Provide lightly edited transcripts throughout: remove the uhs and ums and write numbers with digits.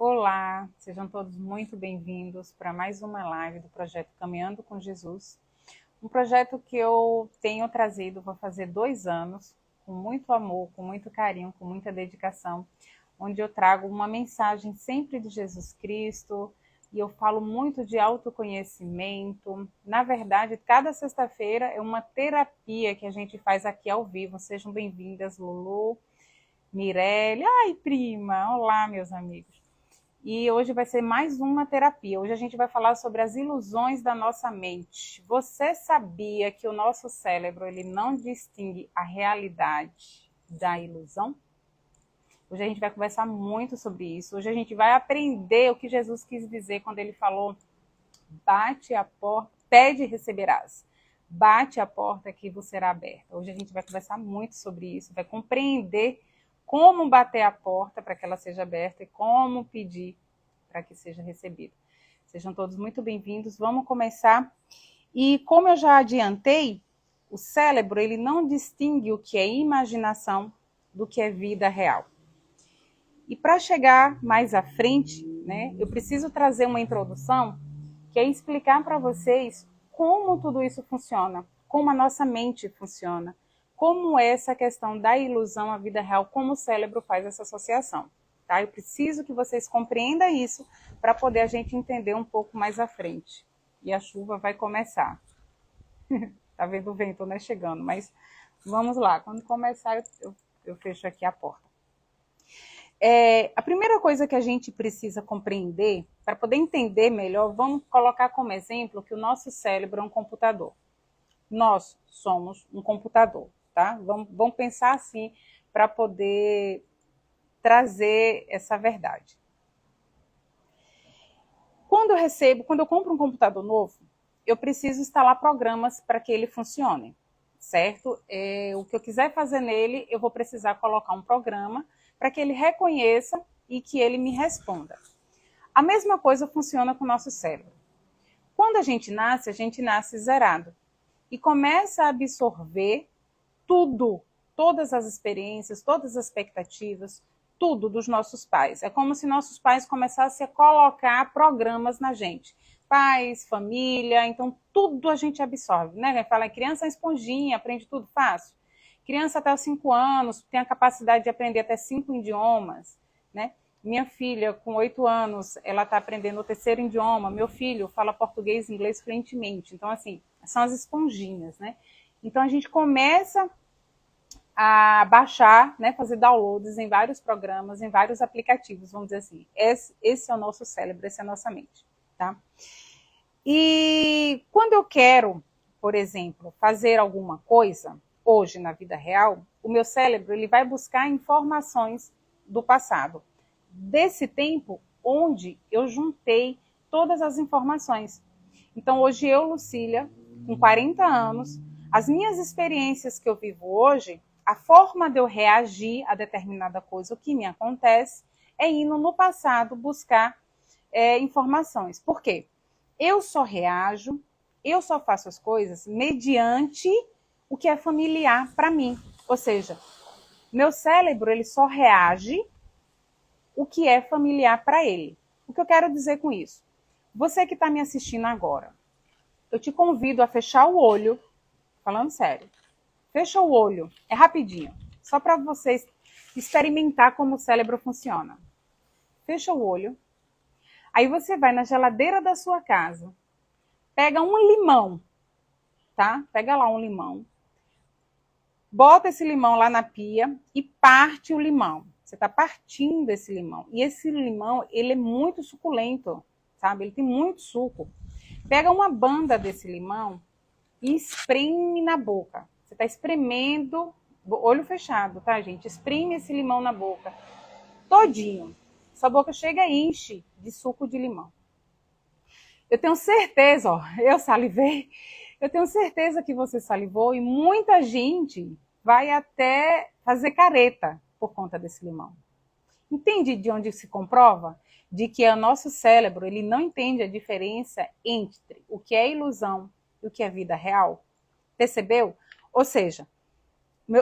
Olá, sejam todos muito bem-vindos para mais uma live do projeto Caminhando com Jesus. Um projeto que eu tenho trazido, vou fazer 2 anos, com muito amor, com muito carinho, com muita dedicação, onde eu trago uma mensagem sempre de Jesus Cristo e eu falo muito de autoconhecimento. Na verdade, cada sexta-feira é uma terapia que a gente faz aqui ao vivo. Sejam bem-vindas, Lulu, Mirelle. Ai, prima! Olá, meus amigos. E hoje vai ser mais uma terapia. Hoje a gente vai falar sobre as ilusões da nossa mente. Você sabia que o nosso cérebro ele não distingue a realidade da ilusão? Hoje a gente vai conversar muito sobre isso. Hoje a gente vai aprender o que Jesus quis dizer quando ele falou: bate a porta, pede e receberás. Bate a porta que vos será aberta. Hoje a gente vai conversar muito sobre isso, vai compreender como bater a porta para que ela seja aberta e como pedir para que seja recebido. Sejam todos muito bem-vindos. Vamos começar. E como eu já adiantei, o cérebro ele não distingue o que é imaginação do que é vida real. E para chegar mais à frente, né, eu preciso trazer uma introdução que é explicar para vocês como tudo isso funciona, como a nossa mente funciona, como é essa questão da ilusão à vida real, como o cérebro faz essa associação. Tá? Eu preciso que vocês compreendam isso para poder a gente entender um pouco mais à frente. E a chuva vai começar. Tá vendo o vento, né, chegando, mas vamos lá. Quando começar, eu fecho aqui a porta. A primeira coisa que a gente precisa compreender, para poder entender melhor, vamos colocar como exemplo que o nosso cérebro é um computador. Nós somos um computador, tá? Vamos pensar assim para poder trazer essa verdade. Quando eu compro um computador novo, eu preciso instalar programas para que ele funcione, certo? O que eu quiser fazer nele, eu vou precisar colocar um programa para que ele reconheça e que ele me responda. A mesma coisa funciona com o nosso cérebro. Quando a gente nasce zerado e começa a absorver tudo, todas as experiências, todas as expectativas, tudo dos nossos pais. É como se nossos pais começassem a colocar programas na gente. Pais, família, então tudo a gente absorve, né? Fala, criança é esponjinha, aprende tudo fácil. Criança até os 5 anos tem a capacidade de aprender até 5 idiomas, né? Minha filha, com 8 anos, ela está aprendendo o 3º idioma. Meu filho fala português e inglês fluentemente. Então, assim, são as esponjinhas, né? Então, a gente começa a baixar, né, fazer downloads em vários programas, em vários aplicativos, vamos dizer assim. Esse é o nosso cérebro, essa é a nossa mente, tá? E quando eu quero, por exemplo, fazer alguma coisa, hoje na vida real, o meu cérebro ele vai buscar informações do passado, desse tempo onde eu juntei todas as informações. Então, hoje eu, Lucília, com 40 anos, as minhas experiências que eu vivo hoje, a forma de eu reagir a determinada coisa, o que me acontece, é indo no passado buscar informações. Por quê? Eu só reajo, eu só faço as coisas mediante o que é familiar para mim. Ou seja, meu cérebro ele só reage o que é familiar para ele. O que eu quero dizer com isso? Você que está me assistindo agora, eu te convido a fechar o olho, falando sério. Fecha o olho, é rapidinho, só para vocês experimentar como o cérebro funciona. Fecha o olho, aí você vai na geladeira da sua casa, pega um limão, tá? Pega lá um limão, bota esse limão lá na pia e parte o limão. Você está partindo esse limão. E esse limão, ele é muito suculento, sabe? Ele tem muito suco. Pega uma banda desse limão e espreme na boca. Você está espremendo, olho fechado, tá, gente? Espreme esse limão na boca, todinho. Sua boca chega e enche de suco de limão. Eu tenho certeza, ó, eu salivei, eu tenho certeza que você salivou e muita gente vai até fazer careta por conta desse limão. Entende de onde se comprova? De que o nosso cérebro ele não entende a diferença entre o que é ilusão e o que é vida real. Percebeu? Ou seja,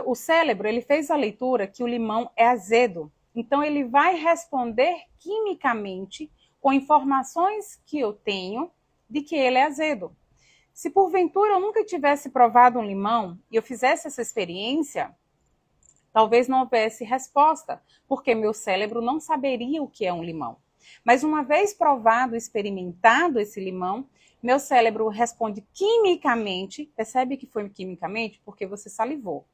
o cérebro ele fez a leitura que o limão é azedo. Então, ele vai responder quimicamente com informações que eu tenho de que ele é azedo. Se porventura eu nunca tivesse provado um limão e eu fizesse essa experiência, talvez não houvesse resposta, porque meu cérebro não saberia o que é um limão. Mas uma vez provado, experimentado esse limão, meu cérebro responde quimicamente. Percebe que foi quimicamente? Porque você salivou.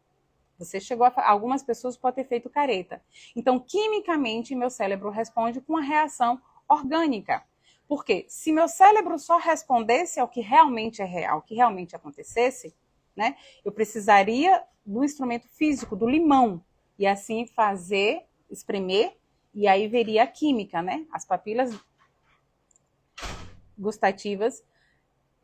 Você chegou a... Algumas pessoas podem ter feito careta. Então, quimicamente, meu cérebro responde com uma reação orgânica. Porque se meu cérebro só respondesse ao que realmente é real, ao que realmente acontecesse, né, eu precisaria do instrumento físico, do limão, e assim fazer, espremer, e aí veria a química, né? As papilas gustativas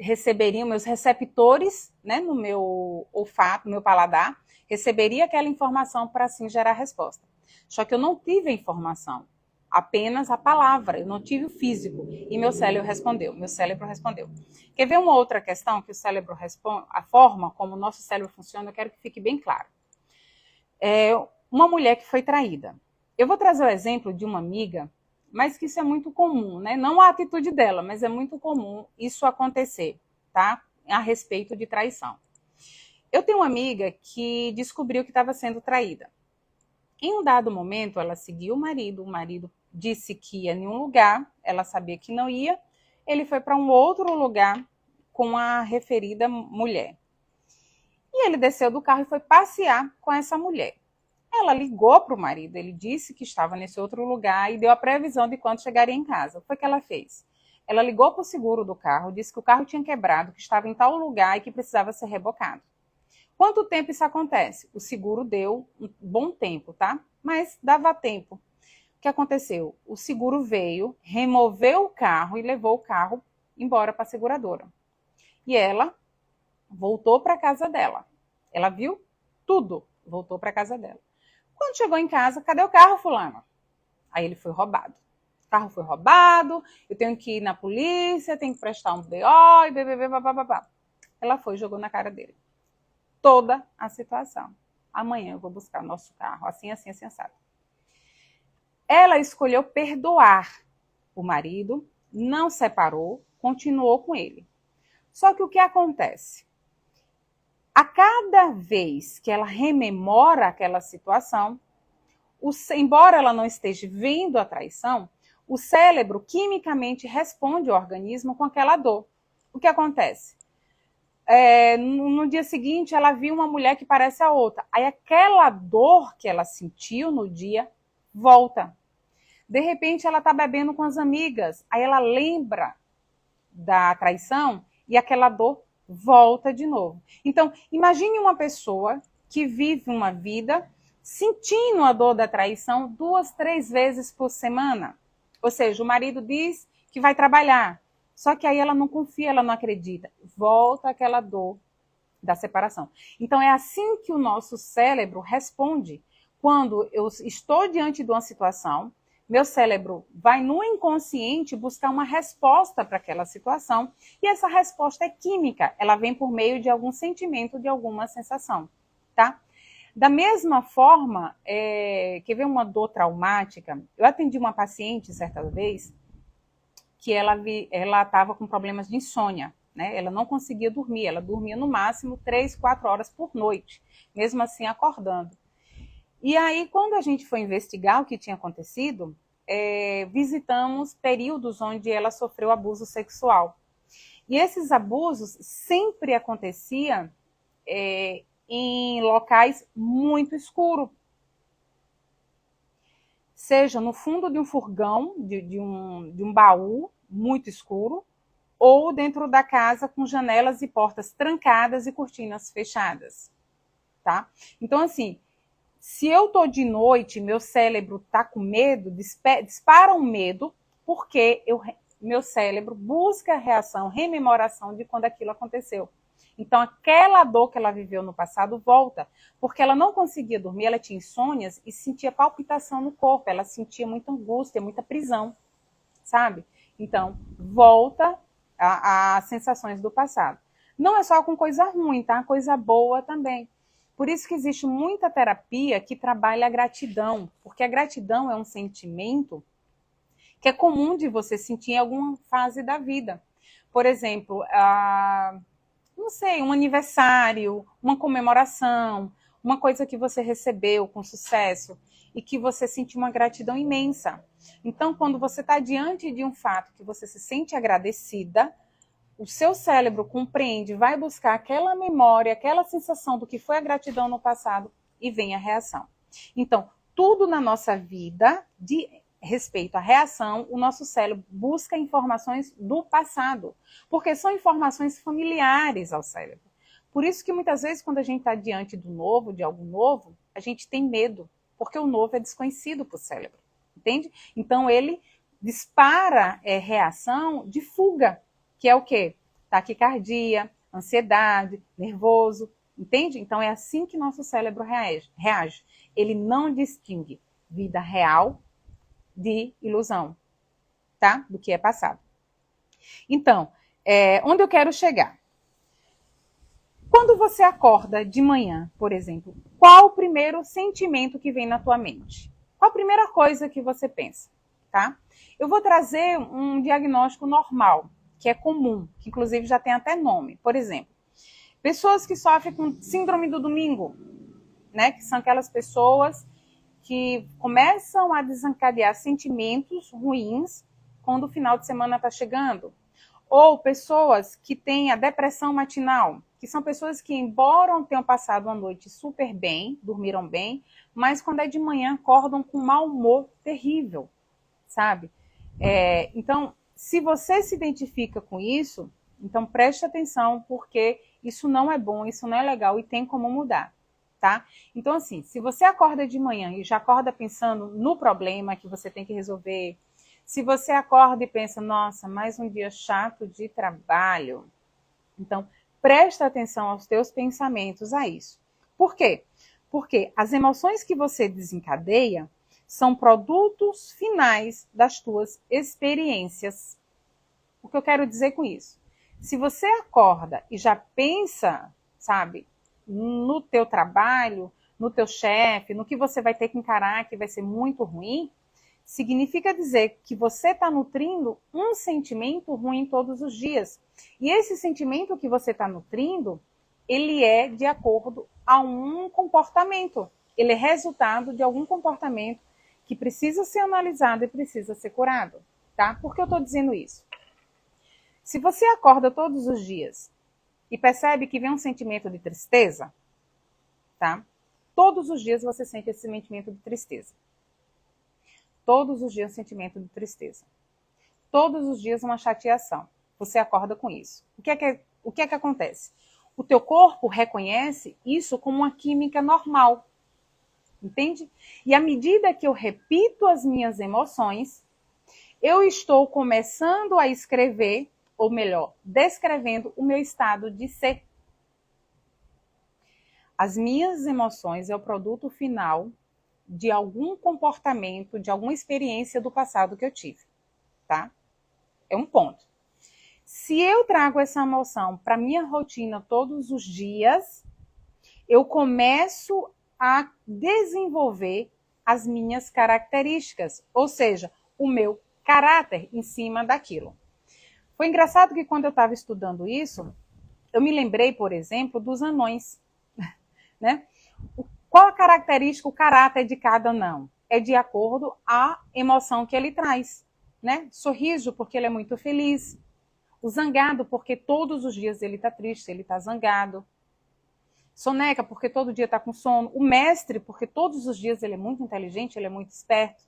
receberiam, meus receptores, né, no meu olfato, no meu paladar, receberia aquela informação para assim gerar a resposta. Só que eu não tive a informação, apenas a palavra, eu não tive o físico, e meu cérebro respondeu. Quer ver uma outra questão que o cérebro responde, a forma como o nosso cérebro funciona, eu quero que fique bem claro. Uma mulher que foi traída. Eu vou trazer o exemplo de uma amiga, mas que isso é muito comum, né? Não a atitude dela, mas é muito comum isso acontecer, tá? A respeito de traição. Eu tenho uma amiga que descobriu que estava sendo traída. Em um dado momento, ela seguiu o marido disse que ia em um lugar, ela sabia que não ia, ele foi para um outro lugar com a referida mulher. E ele desceu do carro e foi passear com essa mulher. Ela ligou para o marido, ele disse que estava nesse outro lugar e deu a previsão de quando chegaria em casa. O que foi que ela fez? Ela ligou para o seguro do carro, disse que o carro tinha quebrado, que estava em tal lugar e que precisava ser rebocado. Quanto tempo isso acontece? O seguro deu um bom tempo, tá? Mas dava tempo. O que aconteceu? O seguro veio, removeu o carro e levou o carro embora para a seguradora. E ela voltou para a casa dela. Ela viu tudo, voltou para a casa dela. Quando chegou em casa, cadê o carro, fulano? Aí ele foi roubado. O carro foi roubado, eu tenho que ir na polícia, tenho que prestar um BO e bebê, babá. Ela foi e jogou na cara dele. Toda a situação. Amanhã eu vou buscar nosso carro, assim, assim, assim, assado. Ela escolheu perdoar o marido, não separou, continuou com ele. Só que o que acontece? A cada vez que ela rememora aquela situação, embora ela não esteja vendo a traição, o cérebro quimicamente responde ao organismo com aquela dor. O que acontece? No dia seguinte, ela viu uma mulher que parece a outra. Aí aquela dor que ela sentiu no dia volta. De repente, ela está bebendo com as amigas. Aí ela lembra da traição e aquela dor volta de novo. Então, imagine uma pessoa que vive uma vida sentindo a dor da traição 2, 3 vezes por semana. Ou seja, o marido diz que vai trabalhar, só que aí ela não confia, ela não acredita. Volta aquela dor da separação. Então, é assim que o nosso cérebro responde. Quando eu estou diante de uma situação, meu cérebro vai no inconsciente buscar uma resposta para aquela situação, e essa resposta é química, ela vem por meio de algum sentimento, de alguma sensação, tá? Da mesma forma, quer ver uma dor traumática? Eu atendi uma paciente certa vez que ela estava com problemas de insônia, né? Ela não conseguia dormir, ela dormia no máximo 3, 4 horas por noite, mesmo assim acordando. E aí, quando a gente foi investigar o que tinha acontecido, visitamos períodos onde ela sofreu abuso sexual. E esses abusos sempre aconteciam em locais muito escuros. Seja no fundo de um furgão, de um baú muito escuro, ou dentro da casa com janelas e portas trancadas e cortinas fechadas, tá? Então, assim, se eu tô de noite, meu cérebro tá com medo, dispara um medo, porque meu cérebro busca a reação, rememoração de quando aquilo aconteceu. Então, aquela dor que ela viveu no passado volta, porque ela não conseguia dormir, ela tinha insônias e sentia palpitação no corpo, ela sentia muita angústia, muita prisão, sabe? Então, volta às sensações do passado. Não é só com coisa ruim, tá? Coisa boa também. Por isso que existe muita terapia que trabalha a gratidão, porque a gratidão é um sentimento que é comum de você sentir em alguma fase da vida. Por exemplo, não sei, um aniversário, uma comemoração, uma coisa que você recebeu com sucesso e que você sentiu uma gratidão imensa. Então, quando você está diante de um fato que você se sente agradecida, o seu cérebro compreende, vai buscar aquela memória, aquela sensação do que foi a gratidão no passado e vem a reação. Então, tudo na nossa vida, de respeito à reação, o nosso cérebro busca informações do passado, porque são informações familiares ao cérebro. Por isso que muitas vezes, quando a gente está diante do novo, de algo novo, a gente tem medo, porque o novo é desconhecido para o cérebro, entende? Então, ele dispara reação de fuga, que é o quê? Taquicardia, ansiedade, nervoso, entende? Então, é assim que nosso cérebro reage. Ele não distingue vida real de ilusão, tá? Do que é passado. Então, onde eu quero chegar? Quando você acorda de manhã, por exemplo, qual o primeiro sentimento que vem na tua mente? Qual a primeira coisa que você pensa, tá? Eu vou trazer um diagnóstico normal, que é comum, que inclusive já tem até nome. Por exemplo, pessoas que sofrem com síndrome do domingo, né? Que são aquelas pessoas que começam a desencadear sentimentos ruins quando o final de semana está chegando. Ou pessoas que têm a depressão matinal, que são pessoas que, embora tenham passado uma noite super bem, dormiram bem, mas quando é de manhã acordam com um mau humor terrível, sabe? Então, se você se identifica com isso, então preste atenção, porque isso não é bom, isso não é legal e tem como mudar, tá? Então, assim, se você acorda de manhã e já acorda pensando no problema que você tem que resolver, se você acorda e pensa, nossa, mais um dia chato de trabalho, então presta atenção aos teus pensamentos a isso. Por quê? Porque as emoções que você desencadeia são produtos finais das tuas experiências. O que eu quero dizer com isso? Se você acorda e já pensa, sabe, no teu trabalho, no teu chefe, no que você vai ter que encarar que vai ser muito ruim, significa dizer que você está nutrindo um sentimento ruim todos os dias. E esse sentimento que você está nutrindo, ele é de acordo a um comportamento. Ele é resultado de algum comportamento que precisa ser analisado e precisa ser curado, tá? Por que eu estou dizendo isso? Se você acorda todos os dias e percebe que vem um sentimento de tristeza, tá? Todos os dias você sente esse sentimento de tristeza. Todos os dias um sentimento de tristeza. Todos os dias uma chateação. Você acorda com isso. O que é que acontece? O teu corpo reconhece isso como uma química normal. Entende? E à medida que eu repito as minhas emoções, eu estou começando a escrever, ou melhor, descrevendo o meu estado de ser. As minhas emoções é o produto final de algum comportamento, de alguma experiência do passado que eu tive, tá? É um ponto. Se eu trago essa emoção para minha rotina todos os dias, eu começo a desenvolver as minhas características, ou seja, o meu caráter em cima daquilo. Foi engraçado que quando eu estava estudando isso, eu me lembrei, por exemplo, dos anões, né? Qual a característica, o caráter de cada anão? É de acordo à emoção que ele traz, né? Sorriso, porque ele é muito feliz. O zangado, porque todos os dias ele está triste, ele está zangado. Soneca, porque todo dia está com sono. O mestre, porque todos os dias ele é muito inteligente, ele é muito esperto.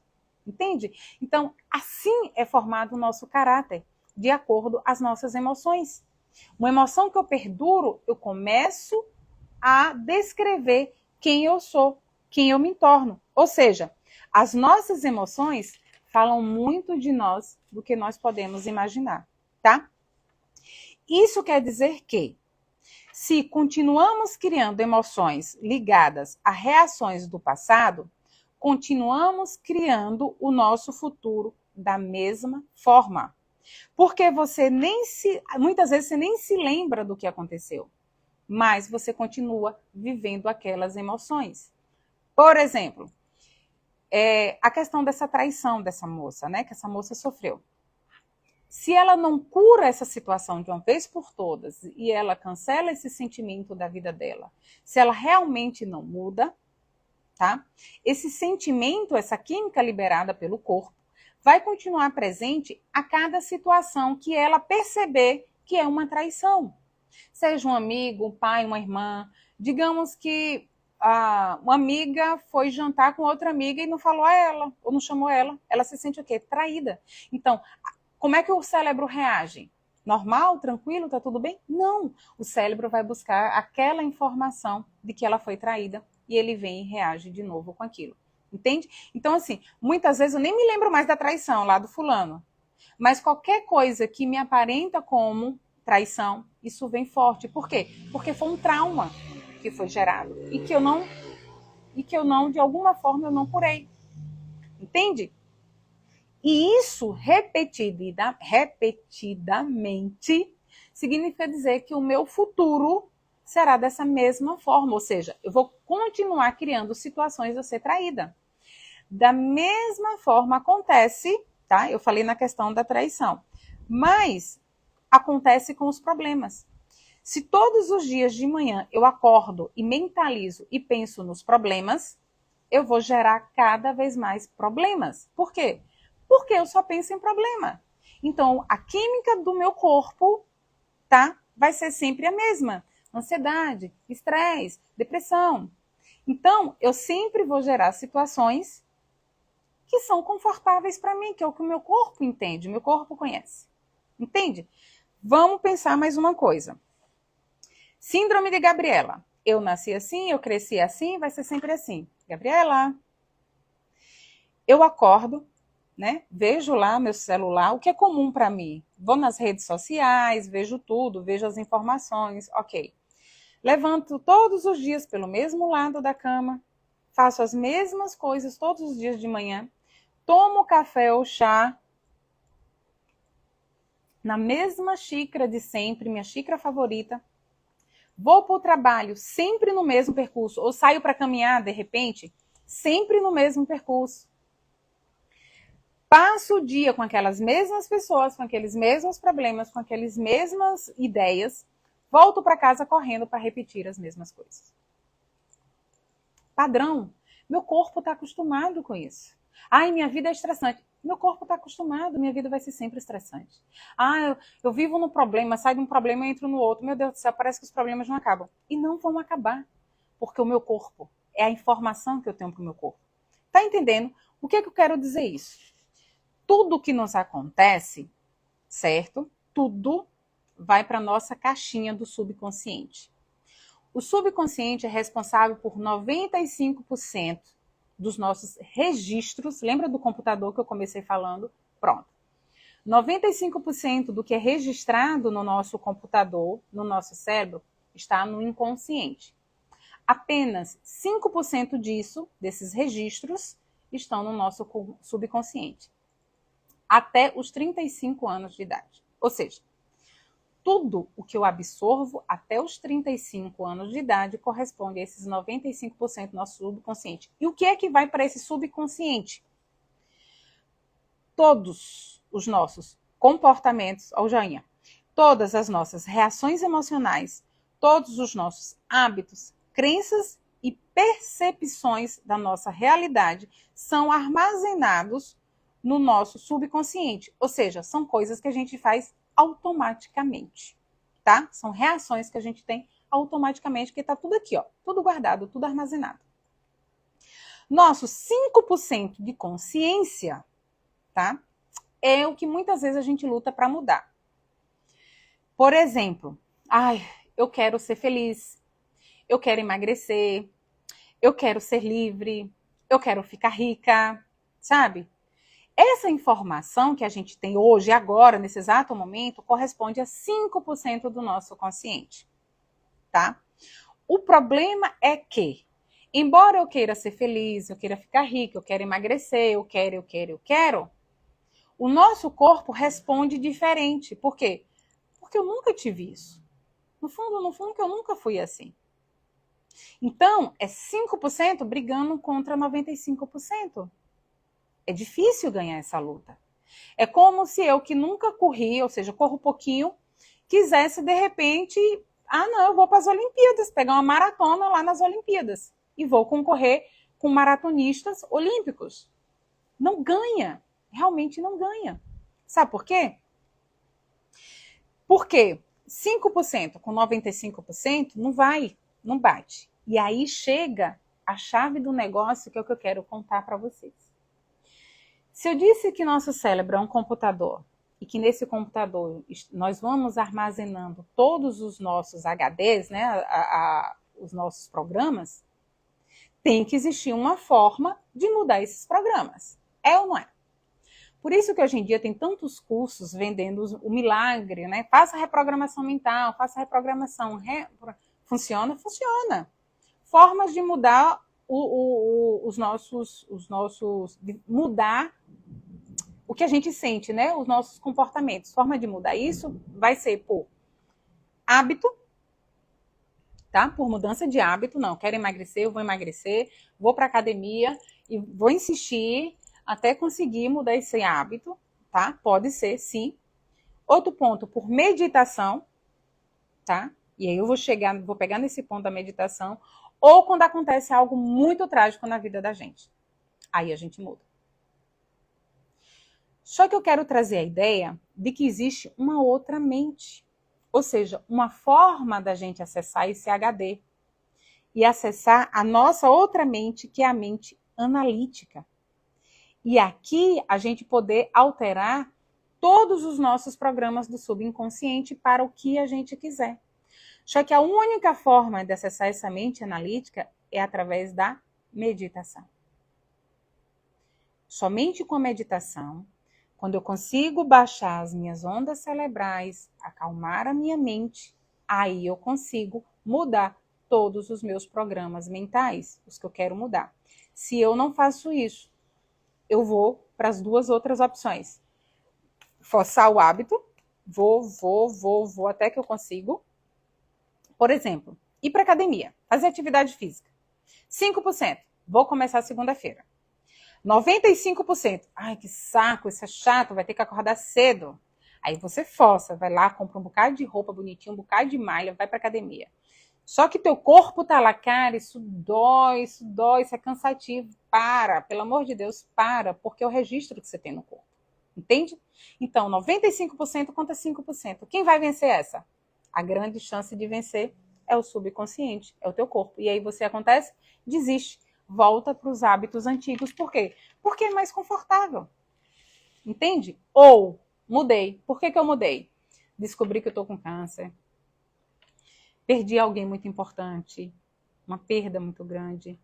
Entende? Então, assim é formado o nosso caráter, de acordo às nossas emoções. Uma emoção que eu perduro, eu começo a descrever quem eu sou, quem eu me torno. Ou seja, as nossas emoções falam muito de nós do que nós podemos imaginar, tá? Isso quer dizer que, se continuamos criando emoções ligadas a reações do passado, continuamos criando o nosso futuro da mesma forma. Porque muitas vezes você nem se lembra do que aconteceu. mas você continua vivendo aquelas emoções. Por exemplo, a questão dessa traição dessa moça, né, que essa moça sofreu. Se ela não cura essa situação de uma vez por todas e ela cancela esse sentimento da vida dela, se ela realmente não muda, tá? Esse sentimento, essa química liberada pelo corpo, vai continuar presente a cada situação que ela perceber que é uma traição. Seja um amigo, um pai, uma irmã. Digamos que uma amiga foi jantar com outra amiga e não falou a ela, ou não chamou ela. Ela se sente o quê? Traída. Então, como é que o cérebro reage? Normal, tranquilo, tá tudo bem? Não. O cérebro vai buscar aquela informação de que ela foi traída e ele vem e reage de novo com aquilo. Entende? Então, assim, muitas vezes eu nem me lembro mais da traição lá do fulano. Mas qualquer coisa que me aparenta como traição, isso vem forte. Por quê? Porque foi um trauma que foi gerado e que eu não, de alguma forma, eu não curei. Entende? E isso repetidamente significa dizer que o meu futuro será dessa mesma forma, ou seja, eu vou continuar criando situações de eu ser traída. Da mesma forma acontece, tá? Eu falei na questão da traição, mas acontece com os problemas. Se todos os dias de manhã eu acordo e mentalizo e penso nos problemas, eu vou gerar cada vez mais problemas. Por quê? Porque eu só penso em problema. Então, a química do meu corpo, tá? Vai ser sempre a mesma. Ansiedade, estresse, depressão. Então, eu sempre vou gerar situações que são confortáveis para mim, que é o que o meu corpo entende, o meu corpo conhece. Entende? Vamos pensar mais uma coisa. Síndrome de Gabriela. Eu nasci assim, eu cresci assim, vai ser sempre assim. Gabriela. Eu acordo, né? Vejo lá meu celular, o que é comum para mim. Vou nas redes sociais, vejo tudo, vejo as informações, ok. Levanto todos os dias pelo mesmo lado da cama, faço as mesmas coisas todos os dias de manhã, tomo café ou chá na mesma xícara de sempre, minha xícara favorita. Vou para o trabalho sempre no mesmo percurso, ou saio para caminhar de repente, sempre no mesmo percurso. Passo o dia com aquelas mesmas pessoas, com aqueles mesmos problemas, com aquelas mesmas ideias, volto para casa correndo para repetir as mesmas coisas. Padrão. Meu corpo está acostumado com isso. Ai, minha vida é estressante. Meu corpo está acostumado, minha vida vai ser sempre estressante. Ah, eu vivo no problema, saio de um problema e entro no outro. Meu Deus do céu, parece que os problemas não acabam. E não vão acabar, porque o meu corpo é a informação que eu tenho para o meu corpo. Tá entendendo? O que é que eu quero dizer isso? Tudo que nos acontece, certo? Tudo vai para a nossa caixinha do subconsciente. O subconsciente é responsável por 95% dos nossos registros. Lembra do computador que eu comecei falando? Pronto. 95% do que é registrado no nosso computador, no nosso cérebro, está no inconsciente. Apenas 5% disso, desses registros, estão no nosso subconsciente. Até os 35 anos de idade. Ou seja, tudo o que eu absorvo até os 35 anos de idade corresponde a esses 95% do nosso subconsciente. E o que é que vai para esse subconsciente? Todos os nossos comportamentos, ó, joinha, todas as nossas reações emocionais, todos os nossos hábitos, crenças e percepções da nossa realidade são armazenados no nosso subconsciente. Ou seja, são coisas que a gente faz automaticamente, tá? São reações que a gente tem automaticamente, porque tá tudo aqui, ó, tudo guardado, tudo armazenado. Nosso 5% de consciência, tá? É o que muitas vezes a gente luta para mudar. Por exemplo, eu quero ser feliz, eu quero emagrecer, eu quero ser livre, eu quero ficar rica, sabe? Essa informação que a gente tem hoje, agora, nesse exato momento, corresponde a 5% do nosso consciente, tá? O problema é que, embora eu queira ser feliz, eu queira ficar rica, eu quero emagrecer, eu quero, o nosso corpo responde diferente. Por quê? Porque eu nunca tive isso. No fundo, que eu nunca fui assim. Então, é 5% brigando contra 95%. É difícil ganhar essa luta. É como se eu, que nunca corri, ou seja, corro pouquinho, quisesse, de repente, não, eu vou para as Olimpíadas, pegar uma maratona lá nas Olimpíadas e vou concorrer com maratonistas olímpicos. Não ganha, realmente não ganha. Sabe por quê? Porque 5% com 95% não bate. E aí chega a chave do negócio, que é o que eu quero contar para vocês. Se eu disse que nosso cérebro é um computador e que nesse computador nós vamos armazenando todos os nossos HDs, né, os nossos programas, tem que existir uma forma de mudar esses programas. É ou não é? Por isso que hoje em dia tem tantos cursos vendendo o milagre, né? Faça reprogramação mental, faça reprogramação. Funciona? Funciona. Formas de mudar mudar o que a gente sente, né? Os nossos comportamentos. Forma de mudar isso vai ser por hábito, tá? Por mudança de hábito. Não, quero emagrecer, eu vou para academia e vou insistir até conseguir mudar esse hábito, tá? Pode ser, sim. Outro ponto, por meditação, tá? E aí eu vou pegar nesse ponto da meditação, ou quando acontece algo muito trágico na vida da gente. Aí a gente muda. Só que eu quero trazer a ideia de que existe uma outra mente. Ou seja, uma forma da gente acessar esse HD. E acessar a nossa outra mente, que é a mente analítica. E aqui a gente poder alterar todos os nossos programas do subconsciente para o que a gente quiser. Só que a única forma de acessar essa mente analítica é através da meditação. Somente com a meditação, quando eu consigo baixar as minhas ondas cerebrais, acalmar a minha mente, aí eu consigo mudar todos os meus programas mentais, os que eu quero mudar. Se eu não faço isso, eu vou para as duas outras opções. Forçar o hábito, vou até que eu consigo. Por exemplo, ir para academia, fazer atividade física. 5%, vou começar segunda-feira. 95%, ai que saco, isso é chato, vai ter que acordar cedo. Aí você força, vai lá, compra um bocado de roupa bonitinha, um bocado de malha, vai para academia. Só que teu corpo tá lá, cara, isso dói, isso é cansativo. Para, pelo amor de Deus, para, porque é o registro que você tem no corpo. Entende? Então, 95% contra 5%. Quem vai vencer essa? A grande chance de vencer é o subconsciente, é o teu corpo. E aí você acontece, desiste, volta para os hábitos antigos. Por quê? Porque é mais confortável. Entende? Ou mudei. Por que eu mudei? Descobri que eu tô com câncer. Perdi alguém muito importante, uma perda muito grande,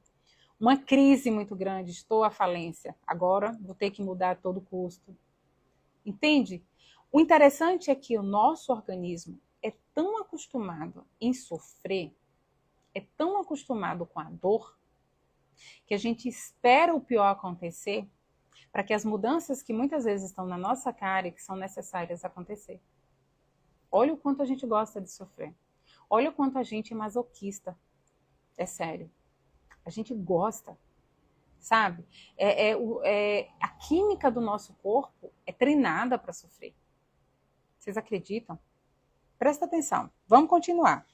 uma crise muito grande, estou à falência. Agora vou ter que mudar a todo custo. Entende? O interessante é que o nosso organismo é tão acostumado em sofrer, é tão acostumado com a dor, que a gente espera o pior acontecer para que as mudanças que muitas vezes estão na nossa cara e que são necessárias acontecer. Olha o quanto a gente gosta de sofrer. Olha o quanto a gente é masoquista. É sério. A gente gosta, sabe? A química do nosso corpo é treinada para sofrer. Vocês acreditam? Presta atenção. Vamos continuar.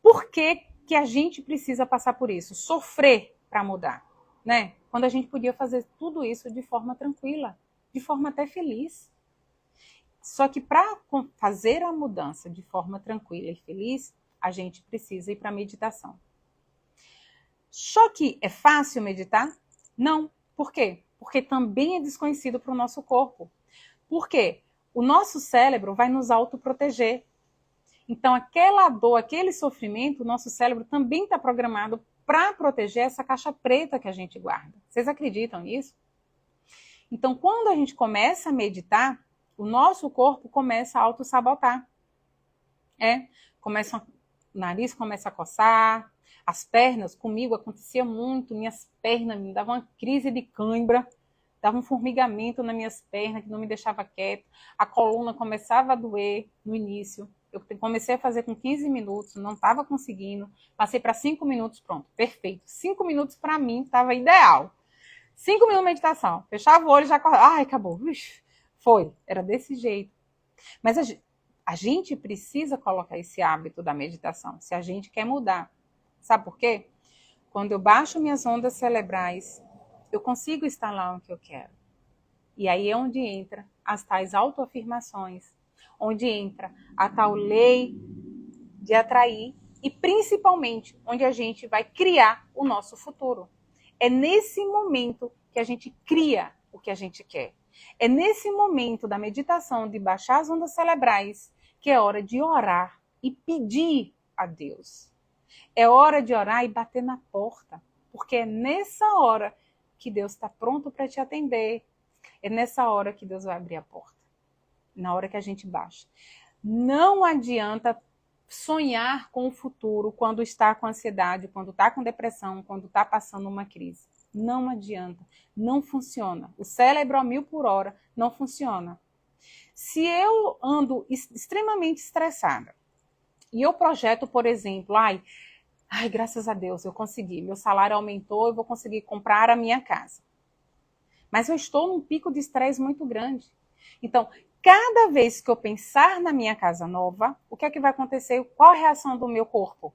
Por que a gente precisa passar por isso? Sofrer para mudar, né? Quando a gente podia fazer tudo isso de forma tranquila, de forma até feliz. Só que para fazer a mudança de forma tranquila e feliz, a gente precisa ir para a meditação. Só que é fácil meditar? Não. Por quê? Porque também é desconhecido para o nosso corpo. Por quê? O nosso cérebro vai nos autoproteger. Então, aquela dor, aquele sofrimento, o nosso cérebro também está programado para proteger essa caixa preta que a gente guarda. Vocês acreditam nisso? Então, quando a gente começa a meditar, o nosso corpo começa a autossabotar. O nariz começa a coçar, as pernas, comigo acontecia muito, minhas pernas me davam uma crise de cãibra, dava um formigamento nas minhas pernas que não me deixava quieto, a coluna começava a doer no início. Eu comecei a fazer com 15 minutos, não estava conseguindo, passei para 5 minutos, pronto, perfeito. 5 minutos para mim estava ideal. 5 minutos de meditação, fechava o olho e já acordava. Ai, acabou. Ux, foi, era desse jeito. Mas a gente precisa colocar esse hábito da meditação, se a gente quer mudar. Sabe por quê? Quando eu baixo minhas ondas cerebrais, eu consigo estar lá onde eu quero. E aí é onde entra as tais autoafirmações, onde entra a tal lei de atrair e principalmente onde a gente vai criar o nosso futuro. É nesse momento que a gente cria o que a gente quer. É nesse momento da meditação, de baixar as ondas cerebrais, que é hora de orar e pedir a Deus. É hora de orar e bater na porta, porque é nessa hora que Deus está pronto para te atender. É nessa hora que Deus vai abrir a porta. Na hora que a gente baixa. Não adianta sonhar com o futuro quando está com ansiedade, quando está com depressão, quando está passando uma crise. Não adianta. Não funciona. O cérebro a 1000 por hora não funciona. Se eu ando extremamente estressada e eu projeto, por exemplo, ai, graças a Deus, eu consegui. Meu salário aumentou, eu vou conseguir comprar a minha casa. Mas eu estou num pico de estresse muito grande. Então, cada vez que eu pensar na minha casa nova, o que é que vai acontecer? Qual a reação do meu corpo?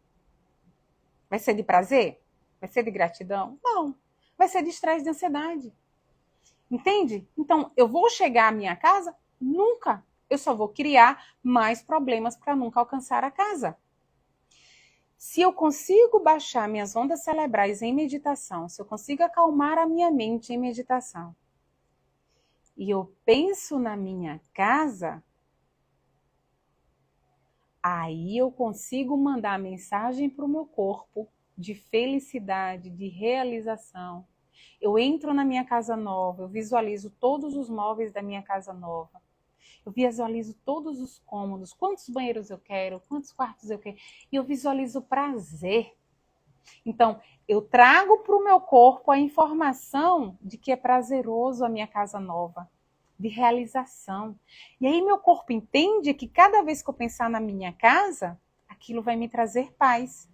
Vai ser de prazer? Vai ser de gratidão? Não. Vai ser de estresse, de ansiedade. Entende? Então, eu vou chegar à minha casa? Nunca. Eu só vou criar mais problemas para nunca alcançar a casa. Se eu consigo baixar minhas ondas cerebrais em meditação, se eu consigo acalmar a minha mente em meditação, e eu penso na minha casa, aí eu consigo mandar mensagem para o meu corpo de felicidade, de realização. Eu entro na minha casa nova, eu visualizo todos os móveis da minha casa nova. Eu visualizo todos os cômodos, quantos banheiros eu quero, quantos quartos eu quero. E eu visualizo prazer. Então, eu trago para o meu corpo a informação de que é prazeroso a minha casa nova, de realização. E aí meu corpo entende que cada vez que eu pensar na minha casa, aquilo vai me trazer paz.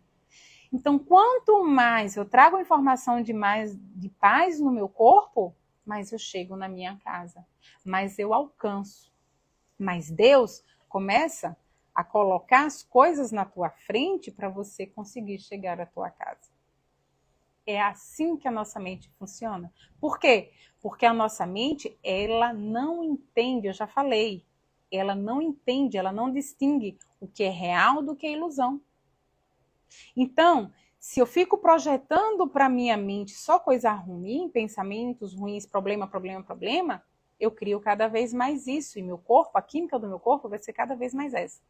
Então, quanto mais eu trago informação de paz no meu corpo, mais eu chego na minha casa, mais eu alcanço. Mas Deus começa a colocar as coisas na tua frente para você conseguir chegar à tua casa. É assim que a nossa mente funciona. Por quê? Porque a nossa mente, ela não entende, eu já falei, ela não entende, ela não distingue o que é real do que é ilusão. Então, se eu fico projetando para minha mente só coisa ruim, pensamentos ruins, problema, eu crio cada vez mais isso. E meu corpo, a química do meu corpo vai ser cada vez mais essa.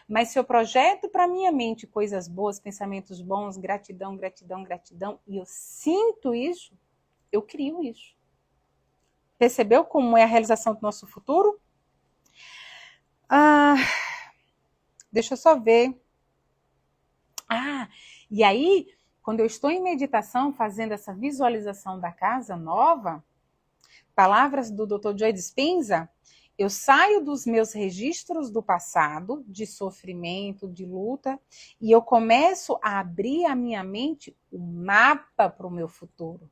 Mas se eu projeto para minha mente coisas boas, pensamentos bons, gratidão, gratidão, gratidão, e eu sinto isso, eu crio isso. Percebeu como é a realização do nosso futuro? Deixa eu só ver. E aí, quando eu estou em meditação, fazendo essa visualização da casa nova, palavras do Dr. Joe Dispenza, eu saio dos meus registros do passado, de sofrimento, de luta, e eu começo a abrir a minha mente, o mapa para o meu futuro.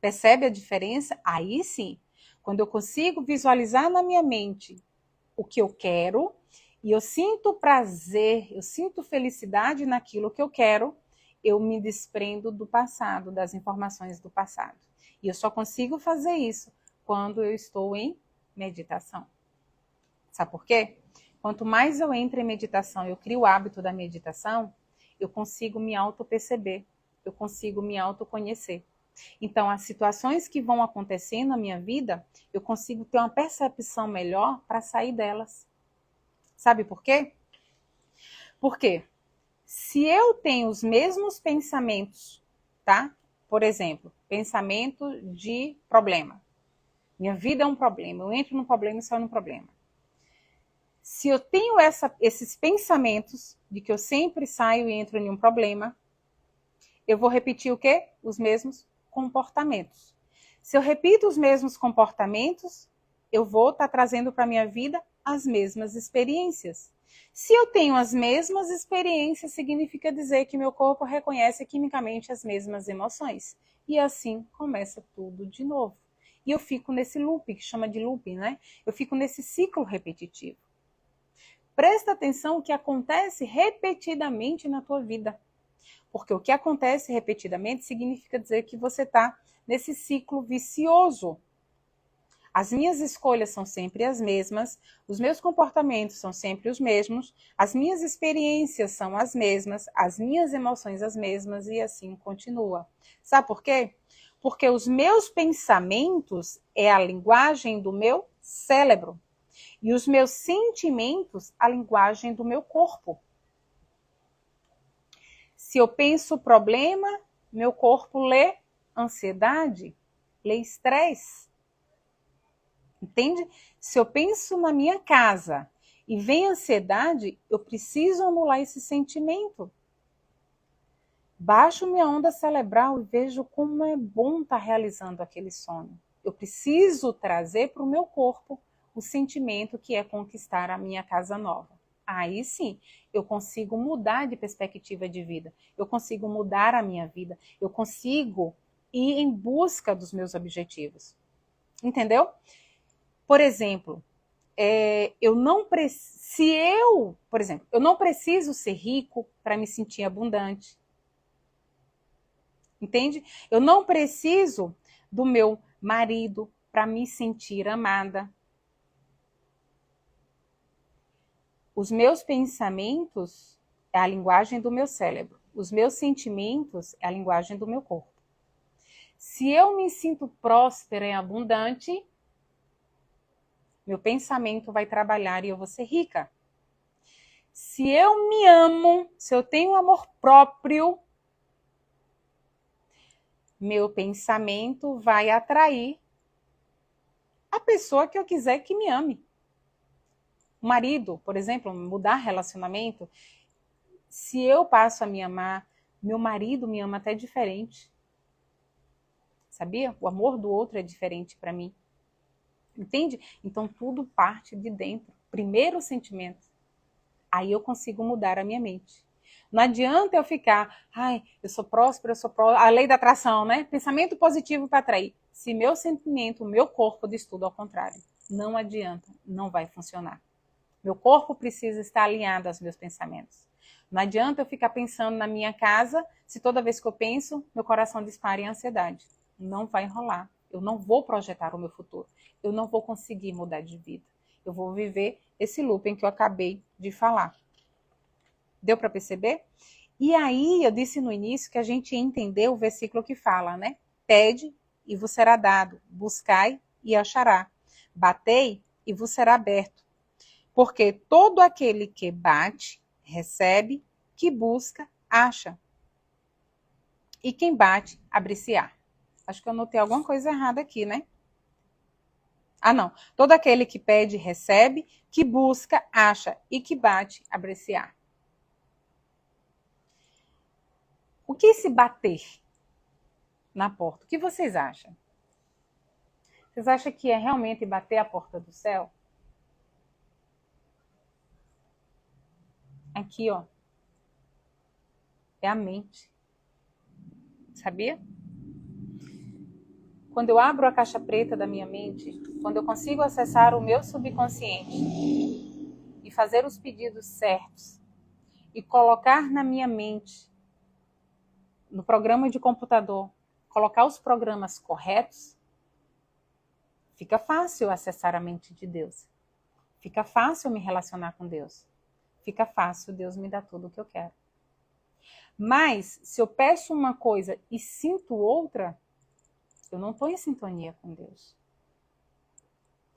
Percebe a diferença? Aí sim, quando eu consigo visualizar na minha mente o que eu quero, e eu sinto prazer, eu sinto felicidade naquilo que eu quero, eu me desprendo do passado, das informações do passado. E eu só consigo fazer isso quando eu estou em meditação. Sabe por quê? Quanto mais eu entro em meditação, eu crio o hábito da meditação, eu consigo me auto-perceber, eu consigo me autoconhecer. Então, as situações que vão acontecendo na minha vida, eu consigo ter uma percepção melhor para sair delas. Sabe por quê? Porque se eu tenho os mesmos pensamentos, tá? Por exemplo, pensamento de problema. Minha vida é um problema, eu entro num problema e saio num problema. Se eu tenho esses pensamentos de que eu sempre saio e entro em um problema, eu vou repetir o quê? Os mesmos comportamentos. Se eu repito os mesmos comportamentos, eu vou estar trazendo para a minha vida as mesmas experiências. Se eu tenho as mesmas experiências, significa dizer que meu corpo reconhece quimicamente as mesmas emoções. E assim começa tudo de novo. E eu fico nesse loop, que chama de looping, né? Eu fico nesse ciclo repetitivo. Presta atenção o que acontece repetidamente na tua vida. Porque o que acontece repetidamente significa dizer que você está nesse ciclo vicioso. As minhas escolhas são sempre as mesmas, os meus comportamentos são sempre os mesmos, as minhas experiências são as mesmas, as minhas emoções as mesmas e assim continua. Sabe por quê? Porque os meus pensamentos é a linguagem do meu cérebro e os meus sentimentos a linguagem do meu corpo. Se eu penso problema, meu corpo lê ansiedade, lê estresse. Entende? Se eu penso na minha casa e vem ansiedade, eu preciso anular esse sentimento. Baixo minha onda cerebral e vejo como é bom estar realizando aquele sonho. Eu preciso trazer para o meu corpo o sentimento que é conquistar a minha casa nova. Aí sim, eu consigo mudar de perspectiva de vida. Eu consigo mudar a minha vida. Eu consigo ir em busca dos meus objetivos. Entendeu? Por exemplo, eu não preciso ser rico para me sentir abundante. Entende? Eu não preciso do meu marido para me sentir amada. Os meus pensamentos é a linguagem do meu cérebro. Os meus sentimentos é a linguagem do meu corpo. Se eu me sinto próspera e abundante, meu pensamento vai trabalhar e eu vou ser rica. Se eu me amo, se eu tenho amor próprio, meu pensamento vai atrair a pessoa que eu quiser que me ame. O marido, por exemplo, mudar relacionamento. Se eu passo a me amar, meu marido me ama até diferente. Sabia? O amor do outro é diferente para mim. Entende? Então tudo parte de dentro. Primeiro o sentimento. Aí eu consigo mudar a minha mente. Não adianta eu ficar, eu sou próspera, a lei da atração, né? Pensamento positivo para atrair. Se meu sentimento, meu corpo diz tudo ao contrário. Não adianta, não vai funcionar. Meu corpo precisa estar alinhado aos meus pensamentos. Não adianta eu ficar pensando na minha casa, se toda vez que eu penso, meu coração dispara em ansiedade. Não vai rolar. Eu não vou projetar o meu futuro. Eu não vou conseguir mudar de vida. Eu vou viver esse looping que eu acabei de falar. Deu para perceber? E aí, eu disse no início que a gente entendeu o versículo que fala, né? Pede e vos será dado. Buscai e achará. Batei e vos será aberto. Porque todo aquele que bate, recebe, que busca, acha. E quem bate, abre-se-á. Acho que eu notei alguma coisa errada aqui, né? Não. Todo aquele que pede, recebe, que busca, acha. E que bate, abre-se-á. O que é esse bater na porta? O que vocês acham? Vocês acham que é realmente bater a porta do céu? Aqui, ó. É a mente. Sabia? Quando eu abro a caixa preta da minha mente, quando eu consigo acessar o meu subconsciente e fazer os pedidos certos e colocar na minha mente, no programa de computador, colocar os programas corretos, fica fácil acessar a mente de Deus. Fica fácil me relacionar com Deus. Fica fácil Deus me dar tudo o que eu quero. Mas, se eu peço uma coisa e sinto outra, eu não estou em sintonia com Deus.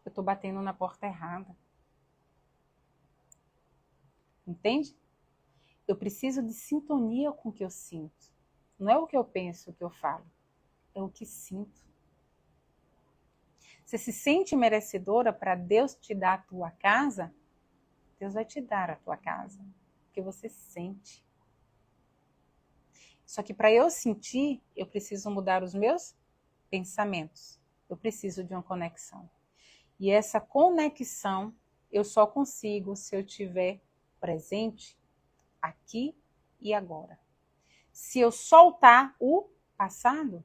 Eu estou batendo na porta errada. Entende? Eu preciso de sintonia com o que eu sinto. Não é o que eu penso, o que eu falo. É o que sinto. Você se sente merecedora para Deus te dar a tua casa? Deus vai te dar a tua casa. Porque você sente. Só que para eu sentir, eu preciso mudar os meus pensamentos. Eu preciso de uma conexão. E essa conexão eu só consigo se eu estiver presente aqui e agora. Se eu soltar o passado,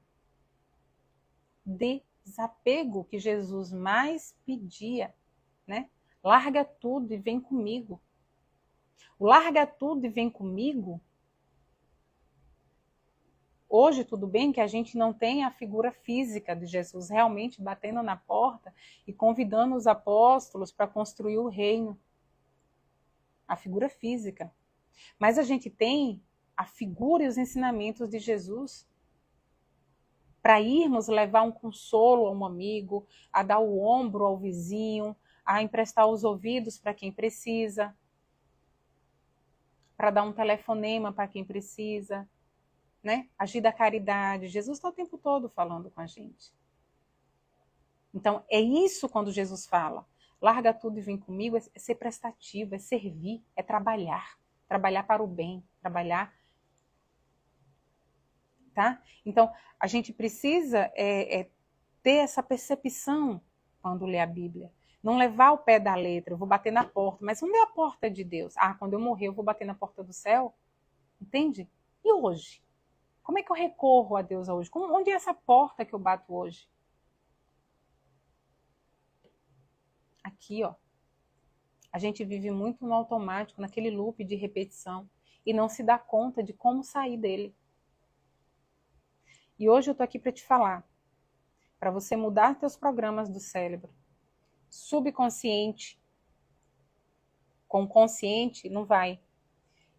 desapego que Jesus mais pedia, né? Larga tudo e vem comigo. Larga tudo e vem comigo. Hoje, tudo bem que a gente não tem a figura física de Jesus realmente batendo na porta e convidando os apóstolos para construir o reino. A figura física. Mas a gente tem a figura e os ensinamentos de Jesus para irmos levar um consolo a um amigo, a dar o ombro ao vizinho, a emprestar os ouvidos para quem precisa, para dar um telefonema para quem precisa, né? Agir da caridade. Jesus está o tempo todo falando com a gente. Então, é isso quando Jesus fala. Larga tudo e vem comigo, é ser prestativo, é servir, é trabalhar. Trabalhar para o bem, trabalhar. Tá? Então, a gente precisa ter essa percepção quando lê a Bíblia. Não levar o pé da letra, eu vou bater na porta. Mas onde é a porta de Deus? Ah, quando eu morrer, eu vou bater na porta do céu? Entende? E hoje? Como é que eu recorro a Deus hoje? Onde é essa porta que eu bato hoje? Aqui, ó. A gente vive muito no automático, naquele loop de repetição, e não se dá conta de como sair dele. E hoje eu tô aqui para te falar, para você mudar teus programas do cérebro. Subconsciente, com consciente, não vai.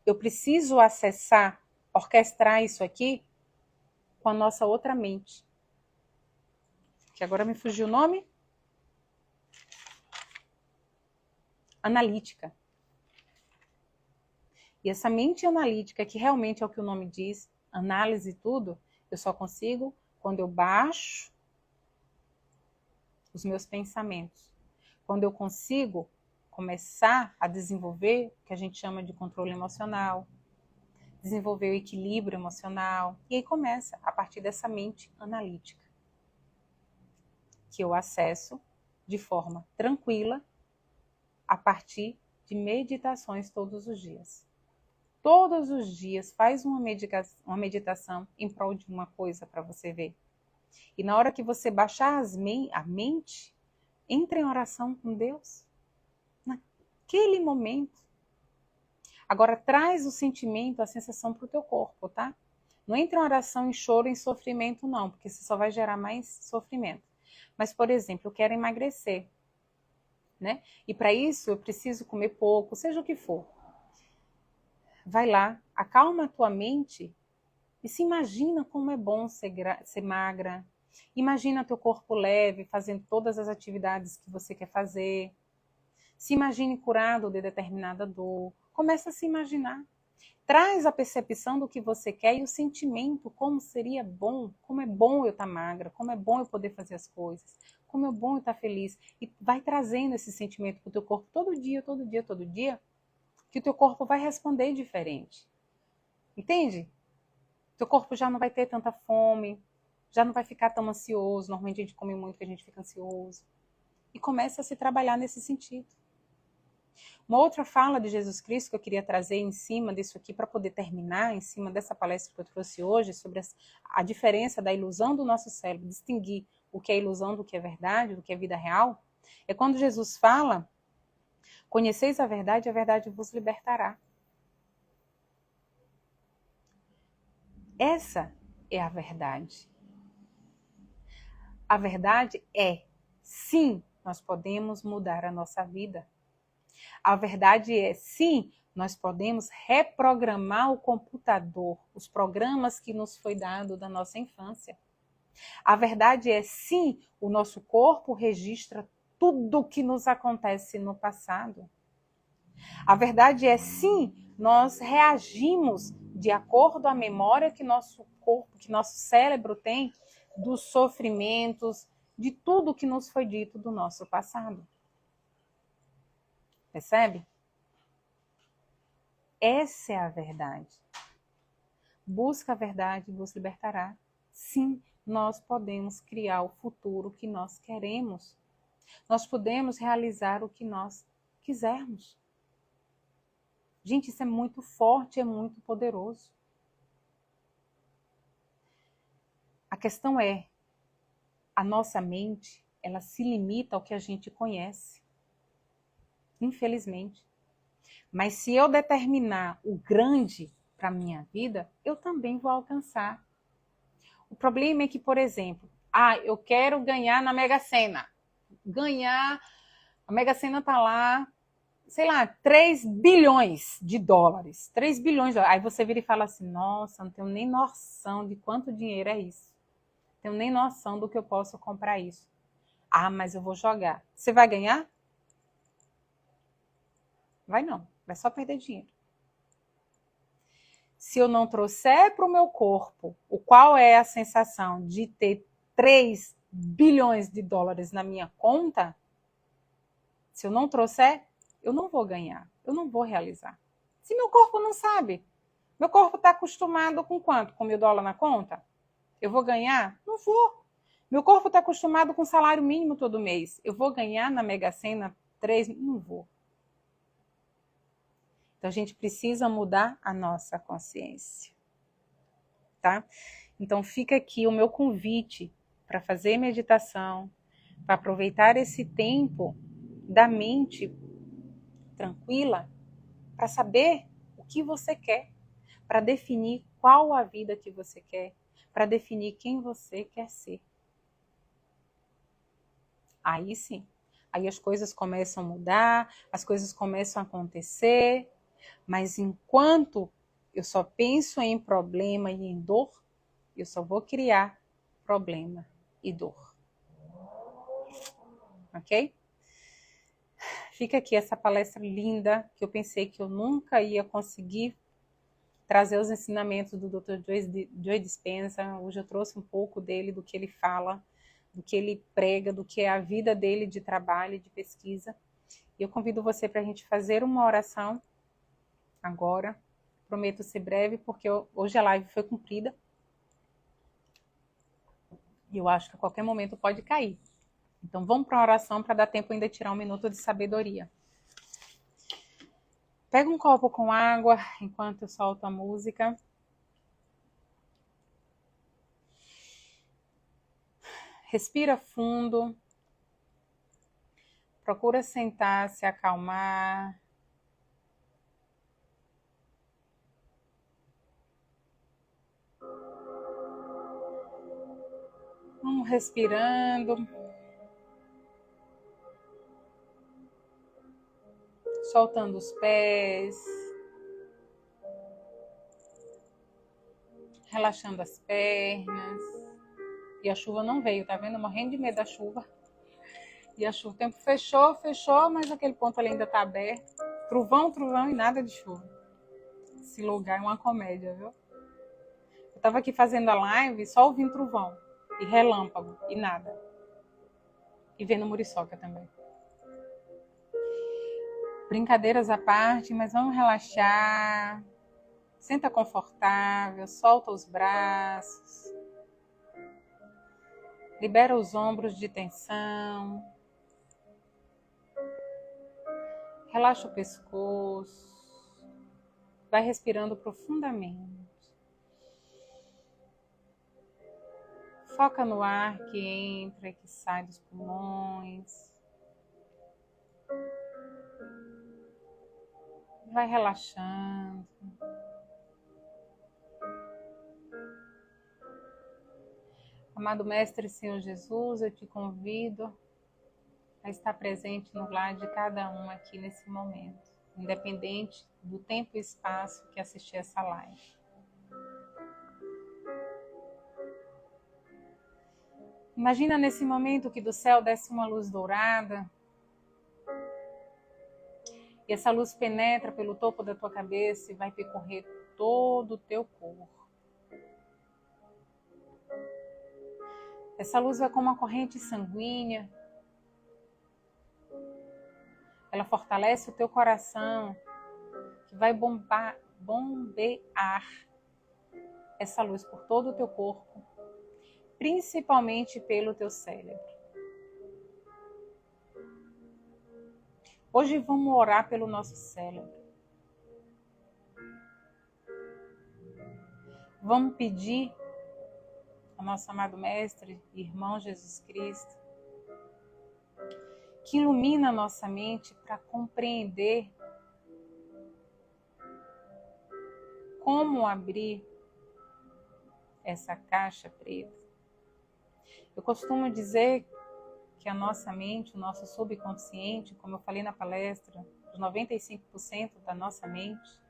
Eu preciso acessar, orquestrar isso aqui com a nossa outra mente. Que agora me fugiu o nome? Analítica. E essa mente analítica, que realmente é o que o nome diz, análise e tudo, eu só consigo quando eu baixo os meus pensamentos. Quando eu consigo começar a desenvolver o que a gente chama de controle emocional, desenvolver o equilíbrio emocional, e aí começa a partir dessa mente analítica, que eu acesso de forma tranquila a partir de meditações todos os dias. Todos os dias faz uma meditação em prol de uma coisa para você ver. E na hora que você baixar a mente, entre em oração com Deus. Naquele momento. Agora traz o sentimento, a sensação para o teu corpo, tá? Não entre em oração em choro, em sofrimento, não, porque você só vai gerar mais sofrimento. Mas, por exemplo, eu quero emagrecer, né? E para isso eu preciso comer pouco, seja o que for. Vai lá, acalma a tua mente e se imagina como é bom ser magra. Imagina teu corpo leve, fazendo todas as atividades que você quer fazer. Se imagine curado de determinada dor. Começa a se imaginar. Traz a percepção do que você quer e o sentimento, como seria bom, como é bom eu estar magra, como é bom eu poder fazer as coisas, como é bom eu estar feliz. E vai trazendo esse sentimento para o teu corpo todo dia, todo dia, todo dia, que o teu corpo vai responder diferente. Entende? Teu corpo já não vai ter tanta fome, já não vai ficar tão ansioso. Normalmente a gente come muito que a gente fica ansioso. E começa a se trabalhar nesse sentido. Uma outra fala de Jesus Cristo que eu queria trazer em cima disso aqui, para poder terminar, em cima dessa palestra que eu trouxe hoje, sobre a diferença da ilusão do nosso cérebro, distinguir o que é ilusão do que é verdade, do que é vida real, é quando Jesus fala: conheceis a verdade vos libertará. Essa é a verdade. A verdade é, sim, nós podemos mudar a nossa vida. A verdade é, sim, nós podemos reprogramar o computador, os programas que nos foi dado da nossa infância. A verdade é, sim, o nosso corpo registra tudo o que nos acontece no passado. A verdade é, sim, nós reagimos de acordo à memória que nosso corpo, que nosso cérebro tem dos sofrimentos, de tudo que nos foi dito do nosso passado. Percebe? Essa é a verdade. Busca a verdade, vos libertará. Sim, nós podemos criar o futuro que nós queremos. Nós podemos realizar o que nós quisermos. Gente, isso é muito forte, é muito poderoso. A questão é, a nossa mente, ela se limita ao que a gente conhece. Infelizmente. Mas se eu determinar o grande para a minha vida, eu também vou alcançar. O problema é que, por exemplo, eu quero ganhar na Mega Sena. A Mega Sena está lá, sei lá, 3 bilhões de dólares. 3 bilhões de dólares. Aí você vira e fala assim, nossa, não tenho nem noção de quanto dinheiro é isso. Não tenho nem noção do que eu posso comprar isso. Mas eu vou jogar. Você vai ganhar? Vai não, vai só perder dinheiro. Se eu não trouxer para o meu corpo qual é a sensação de ter 3 bilhões de dólares na minha conta, se eu não trouxer, eu não vou ganhar, eu não vou realizar. Se meu corpo não sabe, meu corpo está acostumado com quanto? Com $1.000 na conta? Eu vou ganhar? Não vou. Meu corpo está acostumado com salário mínimo todo mês. Eu vou ganhar na Mega Sena 3? Não vou. Então, a gente precisa mudar a nossa consciência, tá? Então, fica aqui o meu convite para fazer meditação, para aproveitar esse tempo da mente tranquila, para saber o que você quer, para definir qual a vida que você quer, para definir quem você quer ser. Aí sim, aí as coisas começam a mudar, as coisas começam a acontecer, mas enquanto eu só penso em problema e em dor, eu só vou criar problema e dor. Ok? Fica aqui essa palestra linda, que eu pensei que eu nunca ia conseguir trazer os ensinamentos do Dr. Joe Dispenza. Hoje eu trouxe um pouco dele, do que ele fala, do que ele prega, do que é a vida dele de trabalho e de pesquisa. E eu convido você para a gente fazer uma oração agora. Prometo ser breve, porque hoje a live foi cumprida. E eu acho que a qualquer momento pode cair. Então vamos para a oração para dar tempo ainda de tirar um minuto de sabedoria. Pega um copo com água enquanto eu solto a música. Respira fundo. Procura sentar, se acalmar. Vamos respirando. Soltando os pés. Relaxando as pernas. E a chuva não veio, tá vendo? Morrendo de medo da chuva. E a chuva, o tempo fechou, mas aquele ponto ali ainda tá aberto. Trovão e nada de chuva. Esse lugar é uma comédia, viu? Eu tava aqui fazendo a live, só ouvindo trovão. E relâmpago, e nada. E vendo muriçoca também. Brincadeiras à parte, mas vamos relaxar. Senta confortável, solta os braços. Libera os ombros de tensão. Relaxa o pescoço. Vai respirando profundamente. Foca no ar que entra e que sai dos pulmões. Vai relaxando. Amado Mestre Senhor Jesus, eu te convido a estar presente no lar de cada um aqui nesse momento, independente do tempo e espaço que assistir essa live. Imagina nesse momento que do céu desce uma luz dourada e essa luz penetra pelo topo da tua cabeça e vai percorrer todo o teu corpo. Essa luz vai como uma corrente sanguínea. Ela fortalece o teu coração, que vai bombear essa luz por todo o teu corpo, principalmente pelo teu cérebro. Hoje vamos orar pelo nosso cérebro. Vamos pedir ao nosso amado Mestre e Irmão Jesus Cristo que ilumina a nossa mente para compreender como abrir essa caixa preta. Eu costumo dizer que a nossa mente, o nosso subconsciente, como eu falei na palestra, os 95% da nossa mente,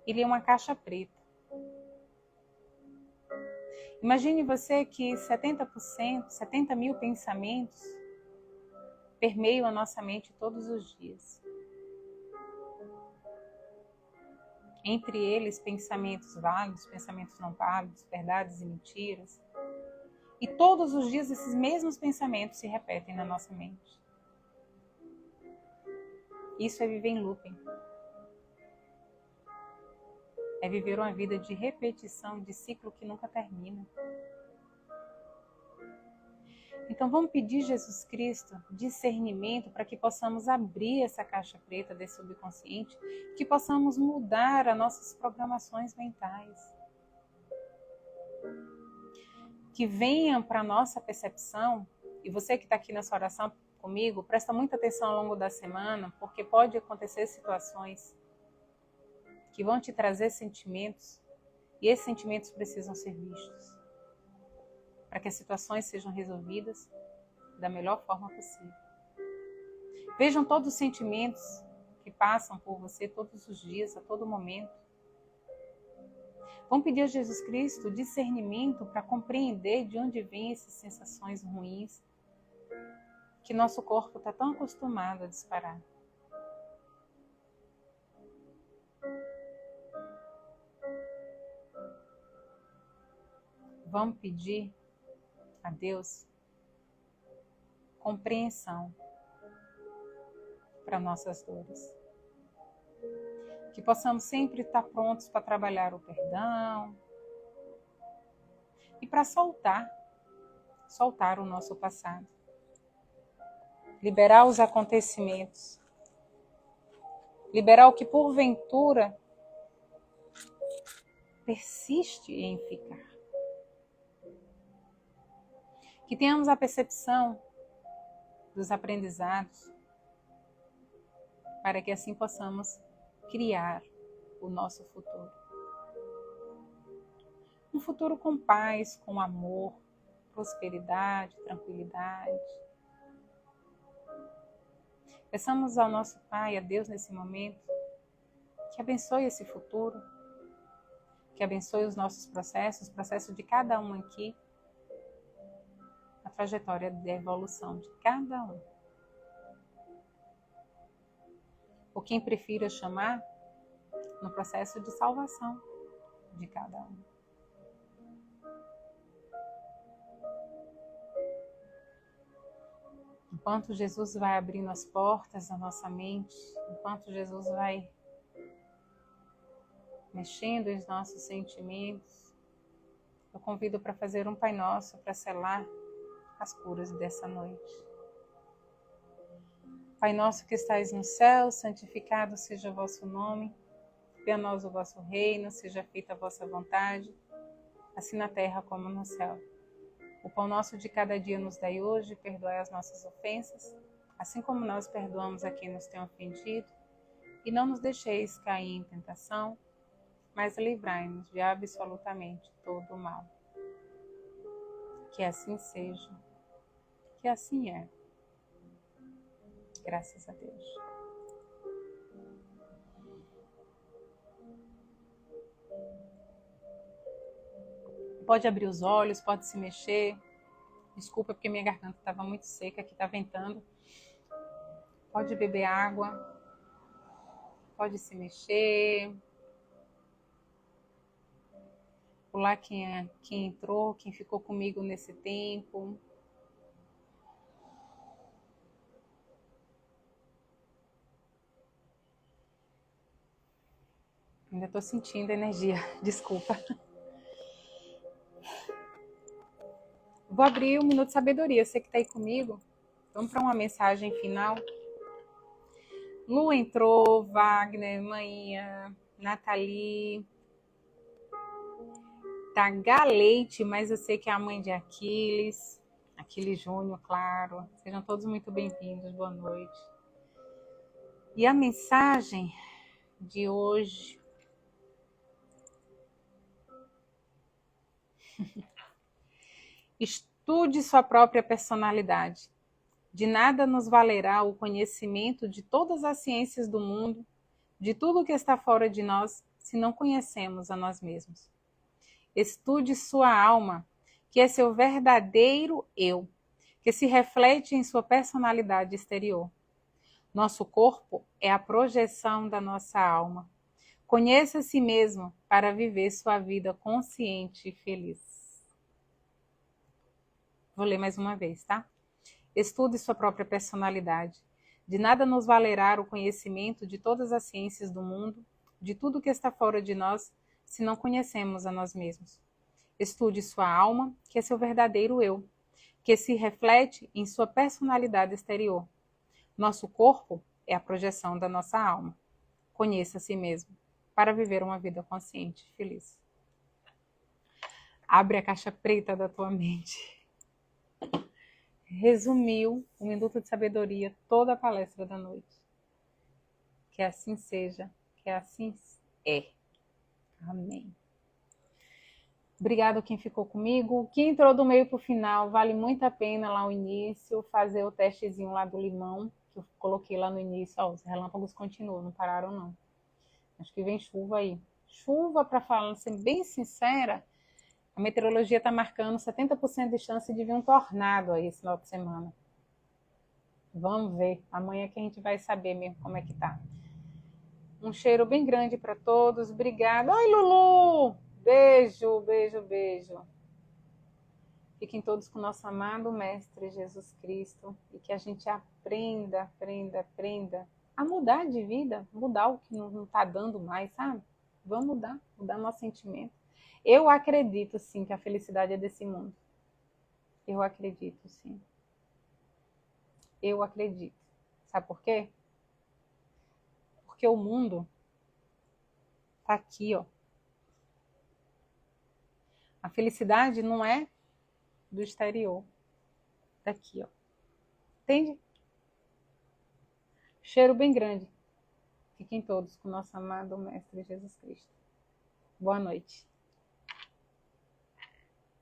ele é uma caixa preta. Imagine você que 70%, 70 mil pensamentos permeiam a nossa mente todos os dias. Entre eles, pensamentos válidos, pensamentos não válidos, verdades e mentiras. E todos os dias esses mesmos pensamentos se repetem na nossa mente. Isso é viver em looping. É viver uma vida de repetição, de ciclo que nunca termina. Então vamos pedir a Jesus Cristo discernimento para que possamos abrir essa caixa preta desse subconsciente, que possamos mudar as nossas programações mentais. Que venham para a nossa percepção, e você que está aqui nessa oração comigo, presta muita atenção ao longo da semana, porque pode acontecer situações que vão te trazer sentimentos, e esses sentimentos precisam ser vistos, para que as situações sejam resolvidas da melhor forma possível. Vejam todos os sentimentos que passam por você todos os dias, a todo momento. Vamos pedir a Jesus Cristo discernimento para compreender de onde vêm essas sensações ruins que nosso corpo está tão acostumado a disparar. Vamos pedir a Deus compreensão para nossas dores. Que possamos sempre estar prontos para trabalhar o perdão e para soltar o nosso passado. Liberar os acontecimentos. Liberar o que porventura persiste em ficar. Que tenhamos a percepção dos aprendizados, para que assim possamos criar o nosso futuro. Um futuro com paz, com amor, prosperidade, tranquilidade. Peçamos ao nosso Pai, a Deus nesse momento, que abençoe esse futuro, que abençoe os nossos processos, o processo de cada um aqui, a trajetória de evolução de cada um. Ou quem prefira chamar, no processo de salvação de cada um. Enquanto Jesus vai abrindo as portas da nossa mente, enquanto Jesus vai mexendo os nossos sentimentos, eu convido para fazer um Pai Nosso para selar as curas dessa noite. Pai nosso que estais no céu, santificado seja o vosso nome. Venha a nós o vosso reino, seja feita a vossa vontade, assim na terra como no céu. O pão nosso de cada dia nos dai hoje, perdoai as nossas ofensas, assim como nós perdoamos a quem nos tem ofendido, e não nos deixeis cair em tentação, mas livrai-nos de absolutamente todo o mal. Que assim seja, que assim é. Graças a Deus. Pode abrir os olhos, pode se mexer. Desculpa porque minha garganta estava muito seca, aqui está ventando. Pode beber água. Pode se mexer. Pular quem entrou, quem ficou comigo nesse tempo. Ainda estou sentindo a energia, desculpa. Vou abrir um minuto de sabedoria. Você que está aí comigo, vamos para uma mensagem final. Lu entrou, Wagner, Manhã, Nathalie, tá Galete, mas eu sei que é a mãe de Aquiles, Aquiles Júnior, claro. Sejam todos muito bem-vindos, boa noite. E a mensagem de hoje estude sua própria personalidade. De nada nos valerá o conhecimento de todas as ciências do mundo, de tudo que está fora de nós, se não conhecemos a nós mesmos. Estude sua alma, que é seu verdadeiro eu, que se reflete em sua personalidade exterior. Nosso corpo é a projeção da nossa alma. Conheça a si mesmo para viver sua vida consciente e feliz. Vou ler mais uma vez, tá? Estude sua própria personalidade. De nada nos valerá o conhecimento de todas as ciências do mundo, de tudo que está fora de nós, se não conhecemos a nós mesmos. Estude sua alma, que é seu verdadeiro eu, que se reflete em sua personalidade exterior. Nosso corpo é a projeção da nossa alma. Conheça a si mesmo, para viver uma vida consciente e feliz. Abre a caixa preta da tua mente. Resumiu um minuto de sabedoria toda a palestra da noite. Que assim seja, que assim é. Amém. Obrigado quem ficou comigo. Quem entrou do meio para o final, vale muito a pena lá no início fazer o testezinho lá do limão, que eu coloquei lá no início. Ó, os relâmpagos continuam, não pararam não. Acho que vem chuva aí. Chuva, para falar, ser bem sincera, a meteorologia está marcando 70% de chance de vir um tornado aí esse final de semana. Vamos ver. Amanhã que a gente vai saber mesmo como é que tá. Um cheiro bem grande para todos. Obrigada. Oi, Lulu! Beijo, beijo, beijo. Fiquem todos com o nosso amado Mestre Jesus Cristo e que a gente aprenda a mudar de vida, mudar o que não está dando mais, sabe? Vamos mudar nosso sentimento. Eu acredito, sim, que a felicidade é desse mundo. Eu acredito, sim. Eu acredito. Sabe por quê? Porque o mundo está aqui, ó. A felicidade não é do exterior. Daqui, ó. Entende? Cheiro bem grande. Fiquem todos com o nosso amado Mestre Jesus Cristo. Boa noite.